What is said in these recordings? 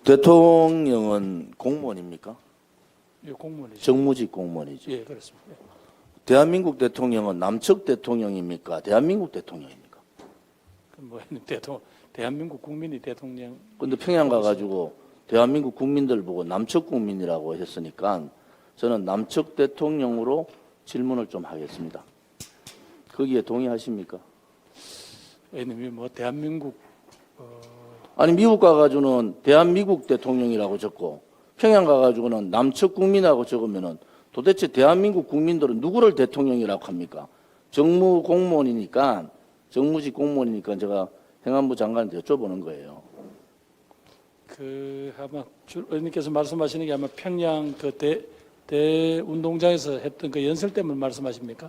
대통령은 공무원입니까? 예, 공무원이죠. 정무직 공무원이죠. 예, 그렇습니다. 대한민국 대통령은 남측 대통령입니까? 대한민국 대통령입니까? 뭐 대한민국 국민이 대통령. 근데 평양 가가지고 대한민국 국민들 보고 남측 국민이라고 했으니까 저는 남측 대통령으로 질문을 좀 하겠습니다. 거기에 동의하십니까? 왜냐면 뭐 대한민국 아니 미국 가가지고는 대한민국 대통령이라고 적고 평양 가가지고는 남측 국민이라고 적으면은 도대체 대한민국 국민들은 누구를 대통령이라고 합니까? 정무 공무원이니까 정무직 공무원이니까 제가 행안부 장관한테 여쭤보는 거예요. 그 아마 의원님께서 말씀하시는 게 아마 평양 그 대운동장에서 했던 그 연설 때문에 말씀하십니까?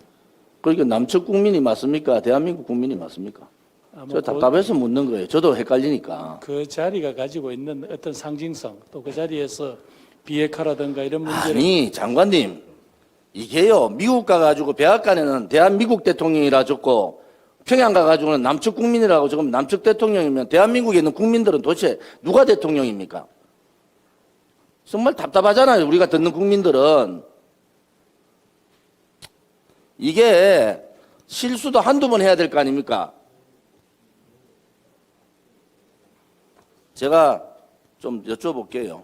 그러니까 남측 국민이 맞습니까? 대한민국 국민이 맞습니까? 아마 저 답답해서 묻는 거예요. 저도 헷갈리니까. 그 자리가 가지고 있는 어떤 상징성 또 그 자리에서 비핵화라든가 이런 문제를 아니 장관님 이게요 미국 가가지고 백악관에는 대한민국 대통령이라 적고 평양 가가지고는 남측 국민이라고 적으면 남측 대통령이면 대한민국에 있는 국민들은 도대체 누가 대통령입니까? 정말 답답하잖아요. 우리가 듣는 국민들은. 이게 실수도 한두 번 해야 될 거 아닙니까? 제가 좀 여쭤볼게요.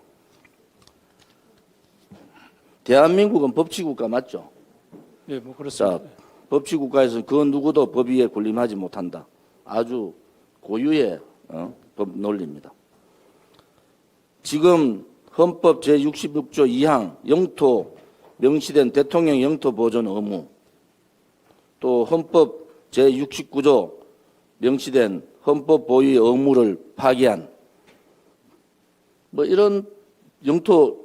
대한민국은 법치국가 맞죠? 예, 뭐 그렇습니다. 자, 법치국가에서는 그 누구도 법 위에 군림하지 못한다. 아주 고유의 법 논리입니다. 지금 헌법 제66조 2항 영토 명시된 대통령 영토 보존 의무, 또 헌법 제69조 명시된 헌법 보유의 의무를 파기한 뭐 이런 영토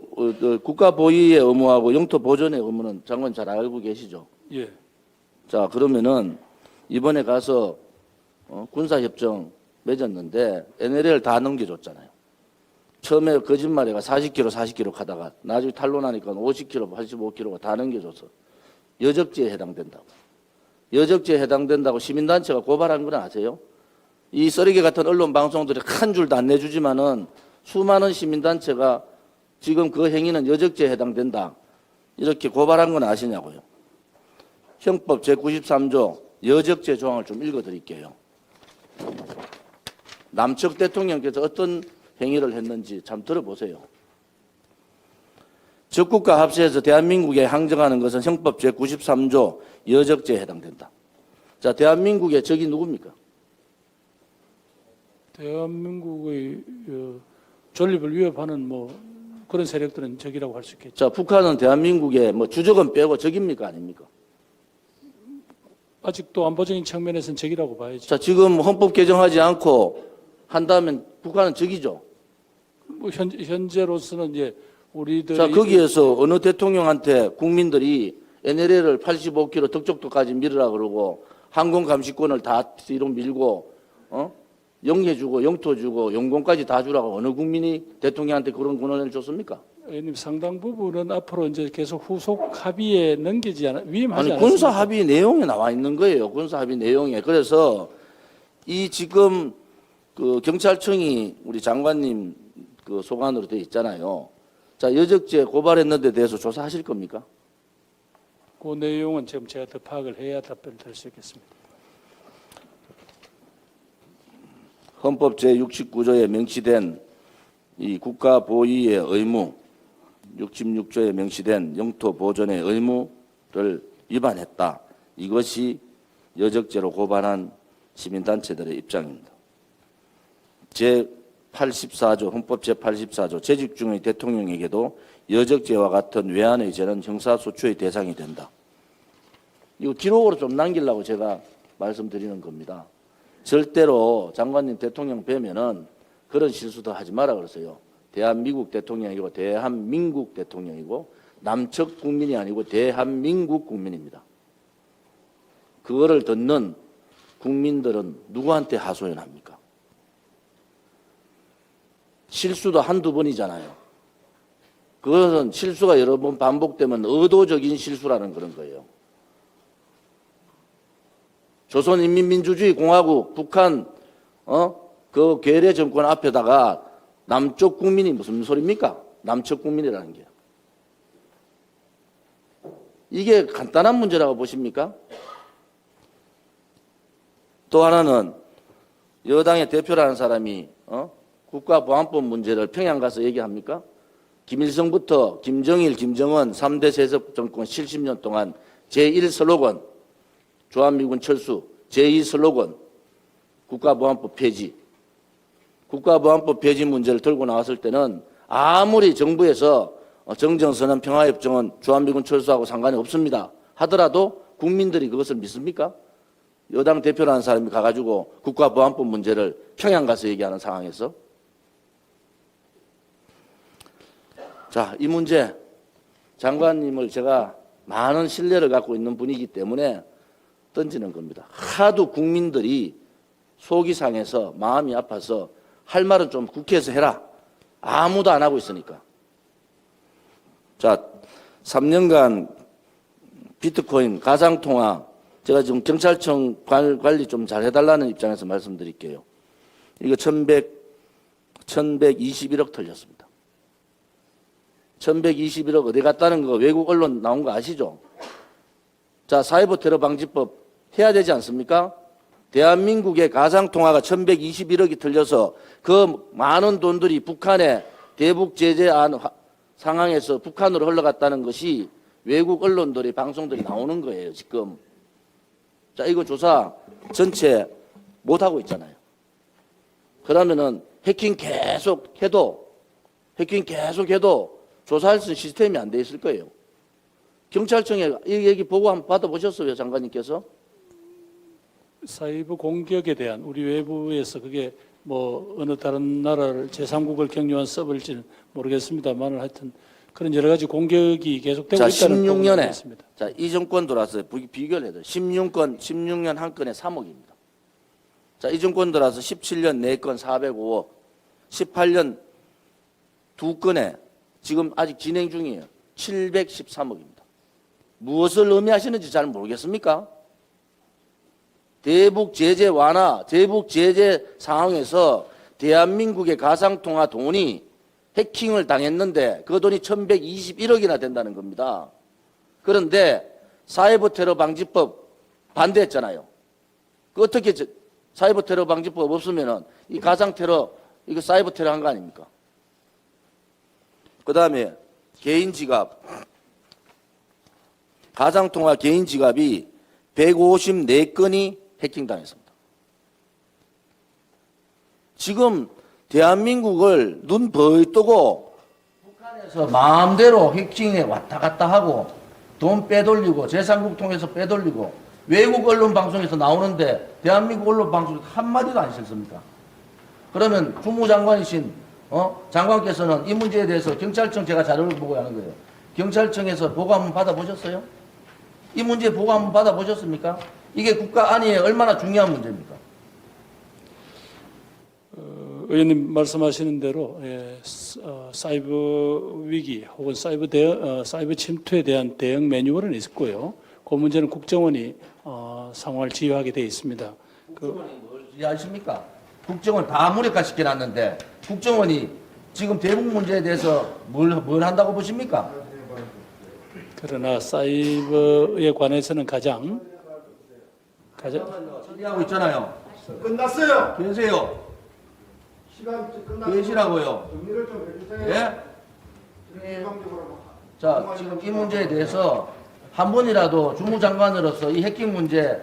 국가 보유의 의무하고 영토 보존의 의무는 장관 잘 알고 계시죠? 예. 자, 그러면은 이번에 가서 군사협정 맺었는데 NLL 다 넘겨줬잖아요. 처음에 거짓말해가 40km 가다가 나중에 탄로나니까 50km, 85km가 다 넘겨줘서 여적지에 해당된다고. 여적지에 해당된다고 시민단체가 고발한 건 아세요? 이 쓰레기 같은 언론 방송들이 한 줄도 안 내주지만은 수많은 시민단체가 지금 그 행위는 여적지에 해당된다. 이렇게 고발한 건 아시냐고요. 형법 제93조 여적죄 조항을 좀 읽어드릴게요. 남측 대통령께서 어떤 행위를 했는지 참 들어보세요. 적국과 합세해서 대한민국에 항정하는 것은 형법 제93조 여적죄에 해당된다. 자, 대한민국의 적이 누굽니까? 대한민국의 존립을 위협하는 뭐 그런 세력들은 적이라고 할 수 있겠죠. 자, 북한은 대한민국의 뭐 주적은 빼고 적입니까? 아닙니까? 아직도 안보적인 측면에서는 적이라고 봐야죠. 자, 지금 헌법 개정하지 않고 한다면 북한은 적이죠. 뭐 현재로서는 이제 우리들이 자, 거기에서 어느 대통령한테 국민들이 NLL을 85km 덕적도까지 밀으라 그러고 항공 감시권을 다 뒤로 밀고 영해 주고 영토 주고 영공까지 다 주라고 어느 국민이 대통령한테 그런 권한을 줬습니까? 의원님 상당 부분은 앞으로 이제 계속 후속 합의에 넘기지 않아 위임하지 아니 않습니까? 군사 합의 내용에 나와 있는 거예요. 군사 합의 내용에. 그래서 이 지금 그 경찰청이 우리 장관님 그 소관으로 돼 있잖아요. 자, 여적죄 고발했는 데 대해서 조사하실 겁니까? 그 내용은 지금 제가 더 파악을 해야 답변을 드릴 수 있겠습니다. 헌법 제69조에 명시된 이 국가 보위의 의무, 66조에 명시된 영토 보존의 의무를 위반했다. 이것이 여적죄로 고발한 시민단체들의 입장입니다. 제84조, 헌법 제84조 재직 중의 대통령에게도 여적죄와 같은 외환의 죄는 형사소추의 대상이 된다. 이거 기록으로 좀 남기려고 제가 말씀드리는 겁니다. 절대로 장관님 대통령 뵈면은 그런 실수도 하지 마라 그러세요. 대한민국 대통령이고 대한민국 대통령이고 남측 국민이 아니고 대한민국 국민입니다. 그거를 듣는 국민들은 누구한테 하소연합니까? 실수도 한두 번이잖아요. 그것은 실수가 여러 번 반복되면 의도적인 실수라는 그런 거예요. 조선인민민주주의 공화국 북한 그 괴뢰 정권 앞에다가 남쪽 국민이 무슨 소리입니까? 남쪽 국민이라는 게. 이게 간단한 문제라고 보십니까? 또 하나는 여당의 대표라는 사람이 국가보안법 문제를 평양 가서 얘기합니까? 김일성부터 김정일, 김정은 3대 세습 정권 70년 동안 제1 슬로건 주한미군 철수, 제2 슬로건 국가보안법 폐지. 국가보안법 폐지 문제를 들고 나왔을 때는 아무리 정부에서 정정선언 평화협정은 주한미군 철수하고 상관이 없습니다 하더라도 국민들이 그것을 믿습니까? 여당 대표라는 사람이 가가지고 국가보안법 문제를 평양 가서 얘기하는 상황에서. 자, 이 문제 장관님을 제가 많은 신뢰를 갖고 있는 분이기 때문에 던지는 겁니다. 하도 국민들이 속이 상해서 마음이 아파서 할 말은 좀 국회에서 해라. 아무도 안 하고 있으니까. 자, 3년간 비트코인 가상통화 제가 지금 경찰청 관리 좀 잘 해달라는 입장에서 말씀드릴게요. 이거 1121억 털렸습니다. 1121억 어디 갔다는 거 외국 언론 나온 거 아시죠? 자, 사이버 테러 방지법 해야 되지 않습니까? 대한민국의 가상통화가 1121억이 털려서 그 많은 돈들이 북한의 대북 제재안 상황에서 북한으로 흘러갔다는 것이 외국 언론들이 방송들이 나오는 거예요, 지금. 자, 이거 조사 전체 못하고 있잖아요. 그러면은 해킹 계속 해도 조사할 수 있는 시스템이 안 돼 있을 거예요. 경찰청에 이 얘기 보고 한번 받아보셨어요, 장관님께서? 사이버 공격에 대한 우리 외부에서 그게 뭐 어느 다른 나라를 제3국을 경유한 서버일지는 모르겠습니다만 하여튼 그런 여러 가지 공격이 계속되고 자, 있다는 16년에 있습니다. 자, 이 정권 들어와서 비교를 해도 16년 한 건에 3억입니다. 자, 이 정권 들어와서 17년 4건 405억, 18년 2건에 지금 아직 진행 중이에요. 713억입니다. 무엇을 의미하시는지 잘 모르겠습니까? 대북 제재 완화, 대북 제재 상황에서 대한민국의 가상통화 돈이 해킹을 당했는데 그 돈이 1121억이나 된다는 겁니다. 그런데 사이버 테러 방지법 반대했잖아요. 그 어떻게 사이버 테러 방지법 없으면은 이 가상 테러 이거 사이버 테러 한 거 아닙니까? 그다음에 개인 지갑 가상 통화 개인 지갑이 154건이 해킹당했습니다. 지금 대한민국을 눈 벌 뜨고 북한에서 마음대로 해킹에 왔다 갔다 하고 돈 빼돌리고 제3국 통해서 빼돌리고 외국 언론 방송에서 나오는데 대한민국 언론 방송에서 한마디도 안 실습니까? 그러면 주무장관이신 장관께서는 이 문제에 대해서 경찰청 제가 자료를 보고 하는 거예요. 경찰청에서 보고 한번 받아보셨어요? 이 문제 보고 한번 받아보셨습니까? 이게 국가 안위에 얼마나 중요한 문제입니까? 의원님 말씀하시는 대로 사이버 위기 혹은 사이버 침투에 대한 대응 매뉴얼은 있고요. 그 문제는 국정원이 상황을 지휘하게 되어 있습니다. 국정원이 뭘 지휘하십니까? 국정원 다 무력화시켜놨는데 국정원이 지금 대북 문제에 대해서 뭘 한다고 보십니까? 그러나 사이버에 관해서는 가장 처리하고 있잖아요. 끝났어요. 계세요. 시간 끝났어요. 계시라고요. 정리를 좀 해주세요. 예? 일방적으로. 자, 지금 이 문제에 대해서 한 번이라도 주무장관으로서 이 해킹 문제,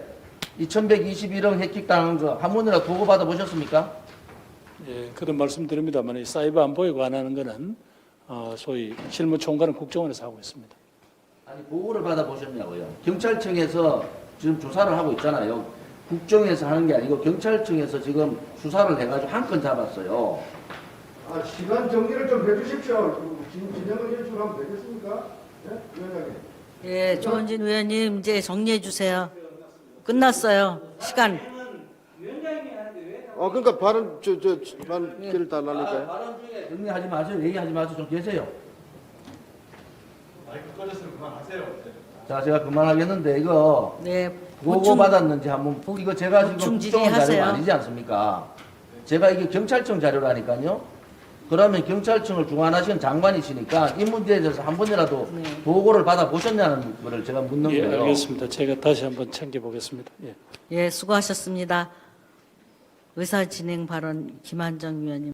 이 1121억 해킹당한 거 한 번이라도 보고받아 보셨습니까? 예, 그런 말씀드립니다만 이 사이버 안보에 관한 거는 소위 실무총괄은 국정원에서 하고 있습니다. 아니, 보고를 받아 보셨냐고요. 경찰청에서 지금 조사를 하고 있잖아요. 국정에서 하는 게 아니고 경찰청에서 지금 수사를 해가지고 한 건 잡았어요. 아, 시간 정리를 좀 해주십시오. 지금 진행을 해주시면 되겠습니까? 네? 위원장님. 예, 조원진 의원님 이제 정리해 주세요. 끝났어요. 시간. 그러니까 발언 기회를 달라니까요. 발언 중에 정리하지 마세요. 얘기하지 마세요. 좀 계세요. 마이크 꺼졌으면 그만하세요. 자, 제가 그만하겠는데 이거 네, 보고 받았는지 한번 이거 제가 지금 보충 국정원 자료가 질의하세요. 아니지 않습니까? 제가 이게 경찰청 자료라니까요. 그러면 경찰청을 주관하시는 장관이시니까 이 문제에 대해서 한 번이라도 보고를 받아 보셨냐는 거를 제가 묻는 예, 거예요. 알겠습니다. 제가 다시 한번 챙겨보겠습니다. 예. 예, 수고하셨습니다. 의사진행 발언 김한정 위원님.